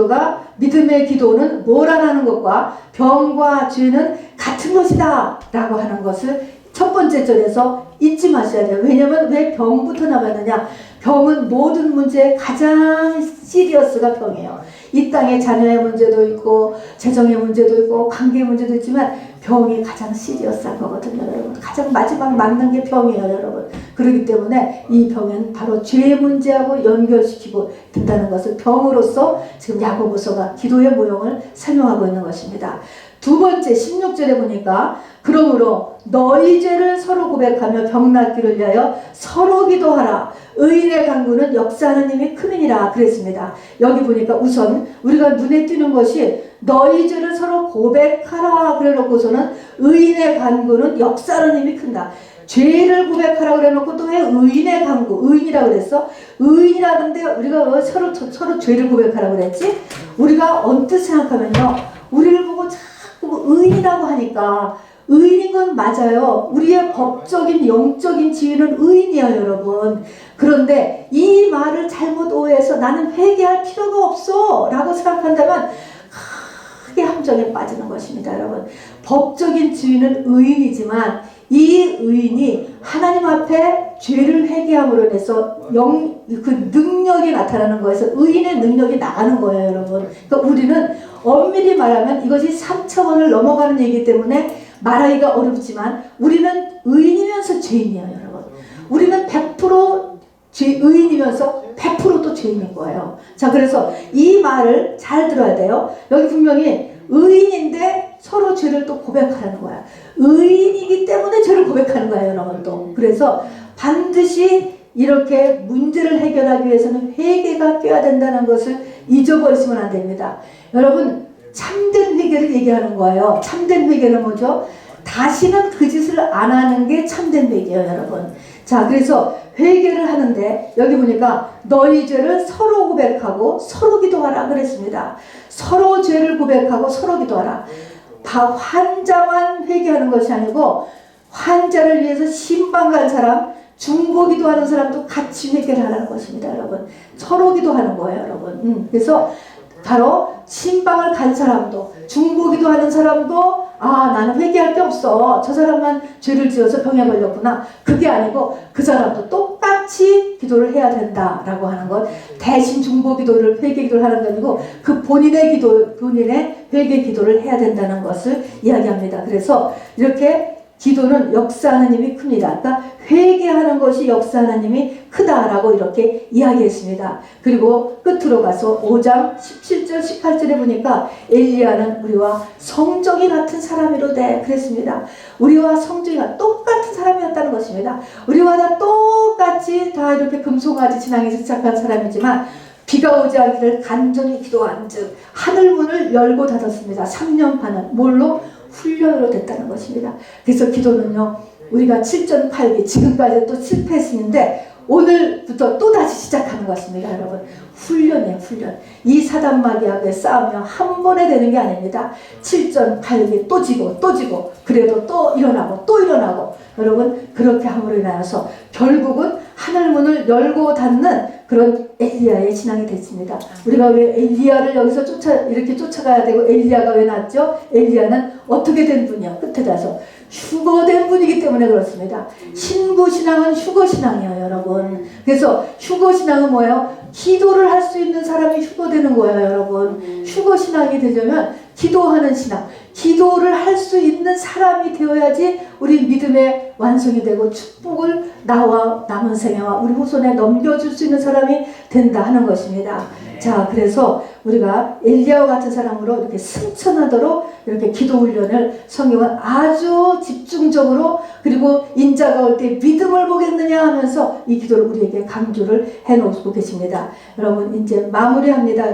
기도는 뭘 하라는 것과 병과 죄는 같은 것이다 라고 하는 것을 첫 번째 절에서 잊지 마셔야 돼요. 왜냐면 왜 병부터 나왔느냐? 병은 모든 문제의 가장 시리어스가 병이에요. 이 땅에 자녀의 문제도 있고 재정의 문제도 있고 관계의 문제도 있지만 병이 가장 시리어스한 거거든요, 여러분. 가장 마지막 맞는 게 병이에요, 여러분. 그렇기 때문에 이 병은 바로 죄의 문제하고 연결시키고 된다는 것을 병으로서 지금 야고보서가 기도의 모형을 설명하고 있는 것입니다. 두 번째 16절에 보니까 그러므로 너희 죄를 서로 고백하며 병 낫기를 위하여 서로 기도하라. 의인의 간구는 역사하는 힘이 크니라 그랬습니다. 여기 보니까 우선 우리가 눈에 띄는 것이 너희 죄를 서로 고백하라 그래 놓고서는 의인의 간구는 역사하는 힘이 큰다. 죄를 고백하라 그래 놓고 또 왜 의인의 간구, 의인이라고 그랬어? 의인이라는데 우리가 왜 서로 죄를 고백하라 그랬지? 우리가 언뜻 생각하면요, 우리를 보고 자꾸 의인이라고 하니까 의인인 건 맞아요. 우리의 법적인 영적인 지위는 의인이에요, 여러분. 그런데 이 말을 잘못 오해해서 나는 회개할 필요가 없어 라고 생각한다면 크게 함정에 빠지는 것입니다, 여러분. 법적인 지위는 의인이지만 이 의인이 하나님 앞에 죄를 회개함으로 인해서 그 능력이 나타나는 거에서 의인의 능력이 나가는 거예요, 여러분. 그러니까 우리는 엄밀히 말하면 이것이 3차원을 넘어가는 얘기이기 때문에 말하기가 어렵지만 우리는 의인이면서 죄인이에요, 여러분. 우리는 100% 의인이면서 100% 또 죄인인 거예요. 자, 그래서 이 말을 잘 들어야 돼요. 여기 분명히 의인인데 서로 죄를 또 고백하는 거야. 의인이기 때문에 죄를 고백하는 거예요, 여러분. 또 그래서 반드시 이렇게 문제를 해결하기 위해서는 회개가 껴야 된다는 것을 잊어버리시면 안 됩니다. 여러분, 참된 회개를 얘기하는 거예요. 참된 회개는 뭐죠? 다시는 그 짓을 안 하는 게 참된 회개예요, 여러분. 자, 그래서 회개를 하는데 여기 보니까 너희 죄를 서로 고백하고 서로 기도하라 그랬습니다. 서로 죄를 고백하고 서로 기도하라. 환자만 회개하는 것이 아니고 환자를 위해서 신방 간 사람, 중보 기도하는 사람도 같이 회개를 하라는 것입니다, 여러분. 서로 기도하는 거예요, 여러분. 그래서 바로 신방을 간 사람도 중보 기도하는 사람도 나는 회개할 게 없어. 저 사람만 죄를 지어서 병에 걸렸구나. 그게 아니고 그 사람도 똑같이 기도를 해야 된다라고 하는 것. 대신 중보 기도를 회개 기도를 하는 게 아니고 그 본인의 회개 기도를 해야 된다는 것을 이야기합니다. 그래서 이렇게 기도는 역사하는 힘이 큽니다. 그러니까 회개하는 것이 역사하는 힘이 크다라고 이렇게 이야기했습니다. 그리고 끝으로 가서 5장 17절 18절에 보니까 엘리야는 우리와 성정이 같은 사람이로되 그랬습니다. 우리와 성정이가 똑같은 사람이었다는 것입니다. 우리와 다 똑같이 다 이렇게 금송아지 진앙에서 시작한 사람이지만 비가 오지 않기를 간절히 기도한 즉 하늘 문을 열고 닫았습니다. 3년 반은 뭘로? 훈련으로 됐다는 것입니다. 그래서 기도는요, 우리가 7전 8기 지금까지 또 실패했는데 오늘부터 또다시 시작하는 것입니다, 여러분. 훈련이에요, 훈련. 이 사단마귀하고의 싸움이 한 번에 되는 게 아닙니다. 7전 8기 또 지고 그래도 또 일어나고 여러분, 그렇게 함으로 인하여서 결국은 하늘문을 열고 닫는 그런 엘리야의 신앙이 됐습니다. 우리가 왜 엘리야를 여기서 이렇게 쫓아가야 되고 엘리야가 왜 났죠? 엘리야는 어떻게 된 분이야? 끝에 가서 휴거된 분이기 때문에 그렇습니다. 신부신앙은 휴거신앙이에요, 여러분. 그래서 휴거신앙은 뭐예요? 기도를 할 수 있는 사람이 휴거되는 거예요, 여러분. 휴거 신앙이 되려면 기도하는 신앙, 기도를 할 수 있는 사람이 되어야지 우리 믿음의 완성이 되고 축복을 나와 남은 생애와 우리 후손에 넘겨줄 수 있는 사람이 된다 하는 것입니다. 자, 그래서 우리가 엘리야와 같은 사람으로 이렇게 승천하도록 이렇게 기도 훈련을 성경은 아주 집중적으로, 그리고 인자가 올 때 믿음을 보겠느냐 하면서 이 기도를 우리에게 강조를 해놓고 계십니다. 여러분, 이제 마무리합니다.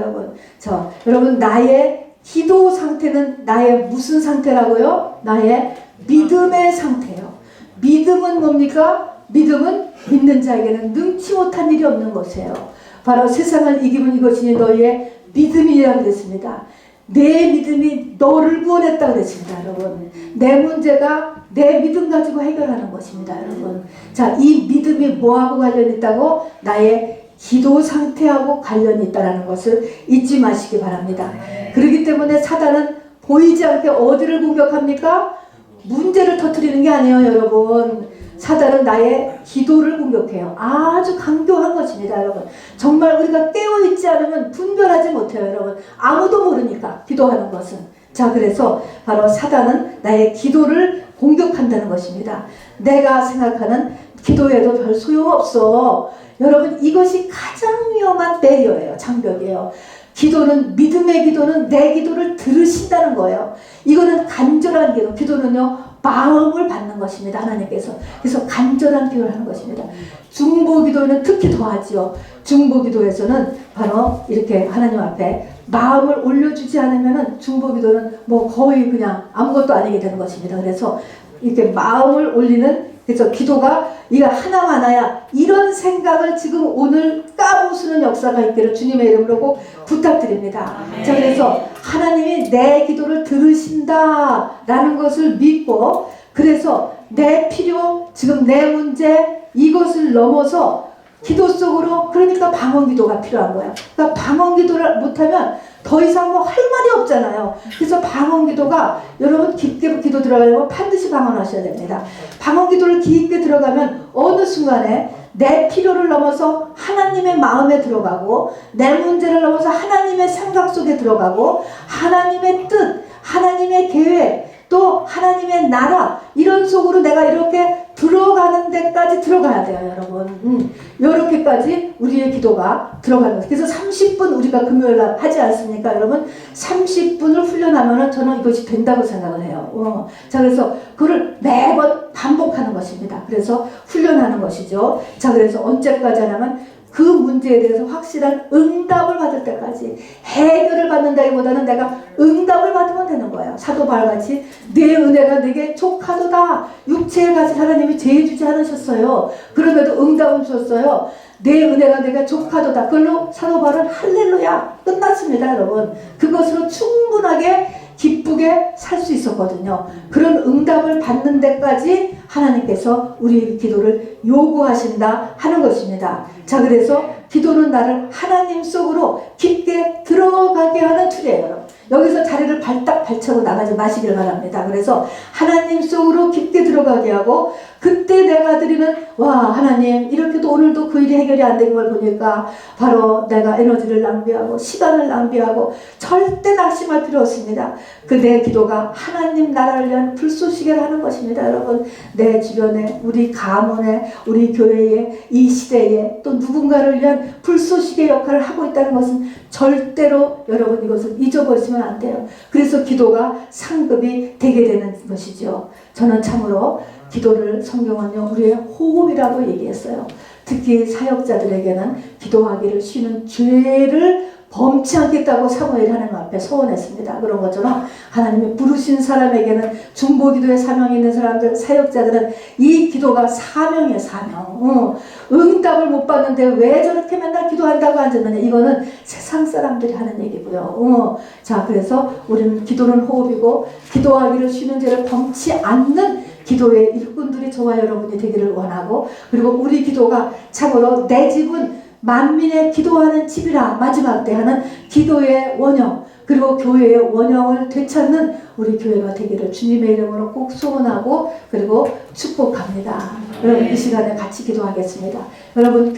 여러분, 나의 기도 상태는 나의 무슨 상태라고요? 나의 믿음의 상태예요. 믿음은 뭡니까? 믿음은 믿는 자에게는 능치 못한 일이 없는 것이에요. 바로 세상을 이기면 이것이 너희의 믿음이라고 그랬습니다. 내 믿음이 너를 구원했다고 그랬습니다, 여러분. 내 문제가 내 믿음 가지고 해결하는 것입니다, 여러분. 자, 이 믿음이 뭐하고 관련이 있다고? 나의 기도 상태하고 관련이 있다는 것을 잊지 마시기 바랍니다. 그렇기 때문에 사단은 보이지 않게 어디를 공격합니까? 문제를 터뜨리는 게 아니에요, 여러분. 사단은 나의 기도를 공격해요. 아주 강교한 것입니다, 여러분. 정말 우리가 깨어있지 않으면 분별하지 못해요, 여러분. 아무도 모르니까, 기도하는 것은. 자, 그래서 바로 사단은 나의 기도를 공격한다는 것입니다. 내가 생각하는 기도에도 별 소용없어. 여러분, 이것이 가장 위험한 배리어예요. 장벽이에요. 기도는, 믿음의 기도는 내 기도를 들으신다는 거예요. 이거는 간절한 기도. 기도는요, 마음을 받는 것입니다, 하나님께서. 그래서 간절한 기도를 하는 것입니다. 중보기도는 특히 더하지요. 중보기도에서는 바로 이렇게 하나님 앞에 마음을 올려주지 않으면은 중보기도는 뭐 거의 그냥 아무것도 아니게 되는 것입니다. 그래서 이렇게 마음을 올리는, 그래서 기도가 이거 하나하나야, 이런 생각을 지금 오늘 까부수는 역사가 있기를 주님의 이름으로 꼭 부탁드립니다. 자, 그래서 하나님이 내 기도를 들으신다라는 것을 믿고, 그래서 내 필요, 지금 내 문제, 이것을 넘어서 기도 속으로, 그러니까 방언기도가 필요한 거예요. 그러니까 방언기도를 못하면 더 이상 뭐 할 말이 없잖아요. 그래서 방언기도가, 여러분 깊게 기도 들어가려면 반드시 방언하셔야 됩니다. 방언기도를 깊게 들어가면 어느 순간에 내 필요를 넘어서 하나님의 마음에 들어가고, 내 문제를 넘어서 하나님의 생각 속에 들어가고, 하나님의 뜻, 하나님의 계획, 또 하나님의 나라, 이런 속으로 내가 이렇게 들어가는 데까지 들어가야 돼요, 여러분. 이렇게까지 우리의 기도가 들어가는 거예요. 그래서 30분 우리가 금요일 날 하지 않습니까, 여러분? 30분을 훈련하면 저는 이것이 된다고 생각을 해요. 자, 그래서 그걸 매번 반복하는 것입니다. 그래서 훈련하는 것이죠. 자, 그래서 언제까지 하냐면 그 문제에 대해서 확실한 응답을 받을 때까지. 해결을 받는다기보다는 내가 응답을 받으면 되는 거예요. 사도 바울같이 내 은혜가 내게 족하도다. 육체에 가진 하나님이 죄 주지 않으셨어요. 그럼에도 응답은 주셨어요. 내 은혜가 내게 족하도다. 그걸로 사도 바울은 할렐루야 끝났습니다, 여러분. 그것으로 충분하게 기쁘게 살 수 있었거든요. 그런 응답을 받는 데까지 하나님께서 우리의 기도를 요구하신다 하는 것입니다. 자, 그래서 기도는 나를 하나님 속으로 깊게 들어가게 하는 툴이에요, 여러분. 여기서 자리를 발차고 나가지 마시길 바랍니다. 그래서 하나님 속으로 깊게 들어가게 하고, 그때 내가 드리는, 와, 하나님, 이렇게도 오늘도 그 일이 해결이 안 된 걸 보니까 바로 내가 에너지를 낭비하고 시간을 낭비하고, 절대 낙심할 필요 없습니다. 그 내 기도가 하나님 나라를 위한 불쏘시개를 하는 것입니다, 여러분. 내 주변에, 우리 가문에, 우리 교회에, 이 시대에 또 누군가를 위한 불쏘시개 역할을 하고 있다는 것은 절대로 여러분 이것을 잊어버리시면 안 돼요. 그래서 기도가 상급이 되게 되는 것이죠. 저는 참으로 기도를, 성경은요, 우리의 호흡이라고 얘기했어요. 특히 사역자들에게는 기도하기를 쉬는 죄를 범치 않겠다고 사무엘이 하나님 앞에 소원했습니다. 그런 것처럼 하나님이 부르신 사람에게는, 중보기도에 사명이 있는 사람들, 사역자들은 이 기도가 사명이에요, 사명. 응답을 못 받는데 왜 저렇게 맨날 기도한다고 앉았느냐, 이거는 세상 사람들이 하는 얘기고요. 자, 그래서 우리는 기도는 호흡이고, 기도하기를 쉬는 죄를 범치 않는 기도의 일꾼들이 저와 여러분이 되기를 원하고, 그리고 우리 기도가 참으로 내 집은 만민의 기도하는 집이라, 마지막 때 하는 기도의 원형, 그리고 교회의 원형을 되찾는 우리 교회가 되기를 주님의 이름으로 꼭 소원하고, 그리고 축복합니다. 여러분, 이 시간에 같이 기도하겠습니다. 여러분,